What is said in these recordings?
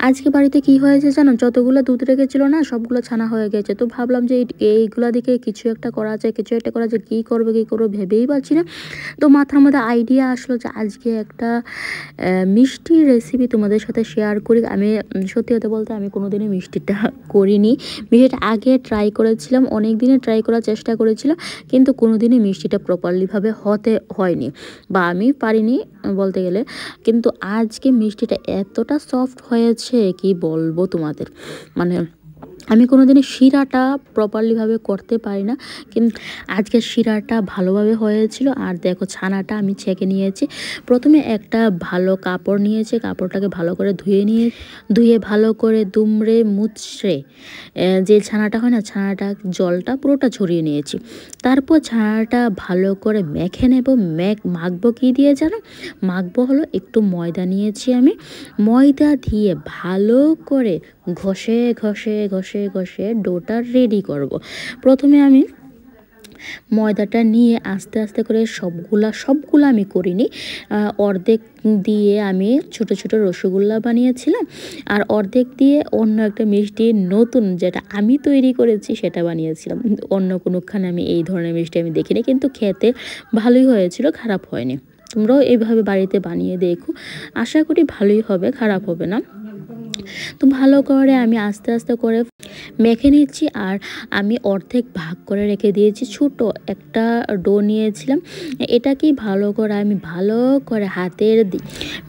আজকে বাড়িতে কি হয়েছে জানো, যতগুলো দুধ রেখেছিল না সবগুলো ছানা হয়ে গেছে। তো ভাবলাম যে এইগুলা দিকে কিছু একটা করা যায়, কি করবো ভেবেই পাচ্ছি না। তো মাথার মধ্যে আইডিয়া আসলো যে আজকে একটা মিষ্টি রেসিপি তোমাদের সাথে শেয়ার করি। আমি সত্যি কথা বলতে আমি কোনোদিনই মিষ্টিটা করিনি। মিষ্টিটা আগে ট্রাই করেছিলাম, অনেক দিনে ট্রাই করার চেষ্টা করেছিলাম, কিন্তু কোনোদিনই মিষ্টিটা প্রপারলিভাবে হয়নি বা আমি পারিনি বলতে গেলে। কিন্তু আজকে মিষ্টিটা এতটা সফট হয়েছে কি বলবো তোমাদের, মানে আমি কোনোদিনই শিরাটা প্রপারলিভাবে করতে পারি না, কিন্তু আজকে শিরাটা ভালোভাবে হয়েছিল। আর দেখো ছানাটা আমি ছেঁকে নিয়েছি। প্রথমে একটা ভালো কাপড় নিয়েছি, কাপড়টাকে ভালো করে ধুয়ে ভালো করে দুমড়ে মুছড়ে যে ছানাটা হয় না, ছানাটা জলটা পুরোটা ছড়িয়ে নিয়েছি। তারপর ছানাটা ভালো করে মেখে নেব। মাখবো কি দিয়ে জানো, মাখবো হলো একটু ময়দা নিয়েছি আমি। ময়দা দিয়ে ভালো করে ঘষে ঘষে ঘষে ঘষে ডোটা রেডি করব। প্রথমে আমি ময়দাটা নিয়ে আস্তে আস্তে করে সবগুলা আমি করিনি। অর্ধেক দিয়ে আমি ছোট ছোট রসগোল্লা বানিয়েছিলাম, আর অর্ধেক দিয়ে অন্য একটা মিষ্টি নতুন যেটা আমি তৈরি করেছি সেটা বানিয়েছিলাম। অন্য কোনোখানে আমি এই ধরনের মিষ্টি আমি দেখিনি, কিন্তু খেতে ভালোই হয়েছিল, খারাপ হয়নি। তোমরাও এইভাবে বাড়িতে বানিয়ে দেখো, আশা করি ভালোই হবে, খারাপ হবে না। তো ভালো করে আমি আস্তে আস্তে করে মেখে নিচ্ছি। আর আমি অর্ধেক ভাগ করে রেখে দিয়েছি, ছোট একটা ডো নিয়েছিলাম। এটাকেই ভালো করে হাতের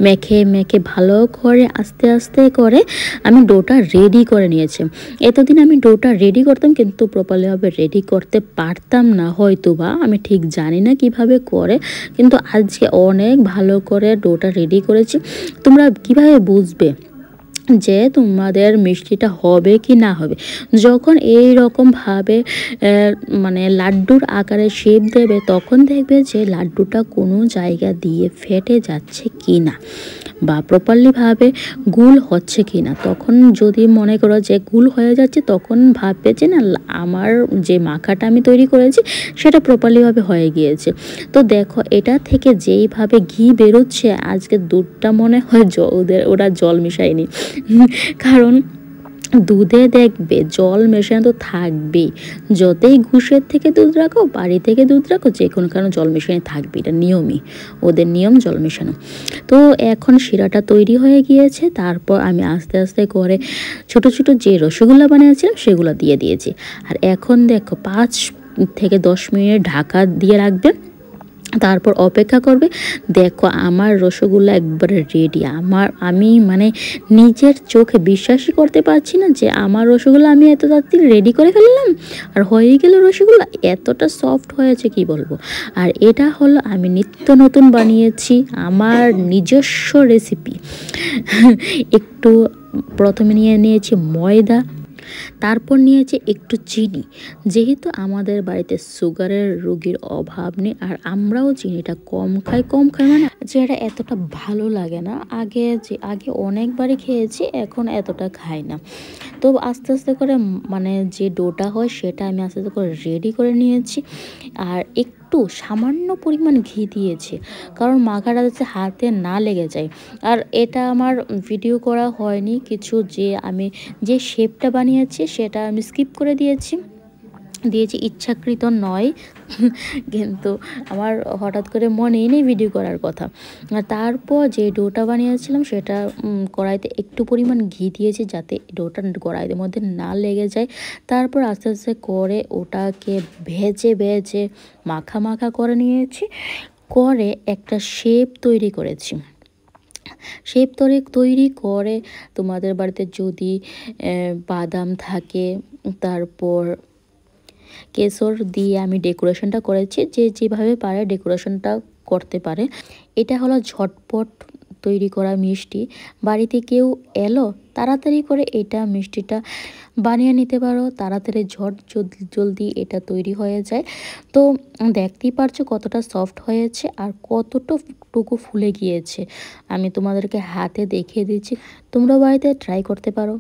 মেখে মেখে ভালো করে আস্তে আস্তে করে আমি ডোটা রেডি করে নিয়েছি। এতদিন আমি ডোটা রেডি করতাম, কিন্তু প্রপারলিভাবে রেডি করতে পারতাম না, হয়তো বা আমি ঠিক জানি না কিভাবে করে, কিন্তু আজকে অনেক ভালো করে ডোটা রেডি করেছি। তোমরা কিভাবে বুঝবে যে তোমাদের মিষ্টিটা হবে কি না হবে? যখন এই রকমভাবে মানে লাড্ডুর আকারে শেপ দেবে, তখন দেখবে যে লাড্ডুটা কোনো জায়গা দিয়ে ফেটে যাচ্ছে কি না বা প্রপারলিভাবে গুল হচ্ছে কি না। তখন যদি মনে করো যে গুল হয়ে যাচ্ছে, তখন ভাববে যে না, আমার যে মাখাটা আমি তৈরি করেছি সেটা প্রপারলিভাবে হয়ে গিয়েছে। তো দেখো, এটা থেকে যেইভাবে ঘি বেরোচ্ছে, আজকে দুধটা মনে হয় ওরা জল মিশায়নি, কারণ দুধে দেখবে জল মেশানো তো থাকবেই। যতই ঘুষের থেকে দুধ রাখো, বাড়ি থেকে দুধ রাখো, যে কোনো কারণে জল মেশানো থাকবে, এটা নিয়মই, ওদের নিয়ম জল মেশানো। তো এখন শিরাটা তৈরি হয়ে গিয়েছে। তারপর আমি আস্তে আস্তে করে ছোট ছোট যে রসগোল্লা বানিয়েছিলাম সেগুলো দিয়ে দিয়েছি। আর এখন দেখো 5 থেকে 10 মিনিট ঢাকা দিয়ে রাখবে, তারপর অপেক্ষা করবে। দেখো আমার রসগোল্লা একবারে রেডি। আমি মানে নিজের চোখে বিশ্বাসই করতে পারছি না যে আমার রসগোল্লা আমি এত তাড়াতাড়ি রেডি করে ফেললাম আর হয়ে গেল রসগোল্লা। এতটা সফট হয়েছে কি বলবো। আর এটা হলো আমি নিত্য নতুন বানিয়েছি, আমার নিজস্ব রেসিপি। একটু প্রথমে নিয়েছি ময়দা, তারপর নিয়েছি একটু চিনি। যেহেতু আমাদের বাড়িতে সুগারের রোগীর অভাব নেই, আর আমরাও চিনিটা কম খাই মানে যেটা এতটা ভালো লাগে না। আগে অনেকবারই খেয়েছি, এখন এতটা খাই না। তো আস্তে আস্তে করে মানে যে ডোটা হয় সেটা আমি আস্তে আস্তে করে রেডি করে নিয়েছি। আর একটু সামান্য পরিমাণ ঘি দিয়েছি, কারণ মাখাটা যাতে হাতে না লেগে যায়। আর এটা আমার ভিডিও করা হয়নি কিছু, যে আমি যে শেপটা বানিয়েছি সেটা আমি স্কিপ করে দিয়েছি ইচ্ছাকৃত নয়, কিন্তু আমার হঠাৎ করে মনেই নেই ভিডিও করার কথা। তারপর যে ডোটা বানিয়েছিলাম সেটা কড়াইতে একটু পরিমাণ ঘি দিয়েছি, যাতে ডোটা কড়াইয়ের মধ্যে না লেগে যায়। তারপর আস্তে আস্তে করে ওটাকে ভেজে ভেজে মাখা করে নিয়েছি, করে একটা শেপ তৈরি করেছি। শেপ তৈরি করে তোমাদের বাড়িতে যদি বাদাম থাকে, তারপর কেশর দিয়ে আমি ডেকোরেশনটা করেছি, যে যেভাবে পারে ডেকোরেশনটা করতে পারে। এটা হলো ঝটপট তৈরি করা মিষ্টি। বাড়িতে কেউ এলো, তাড়াতাড়ি করে এটা মিষ্টিটা বানিয়ে নিতে পারো, তাড়াতাড়ি জলদি এটা তৈরি হয়ে যায়। তো দেখতেই পারছো কতটা সফট হয়েছে আর কতটুকু ফুলে গিয়েছে। আমি তোমাদেরকে হাতে দেখিয়ে দিচ্ছি, তোমরা বাড়িতে ট্রাই করতে পারো।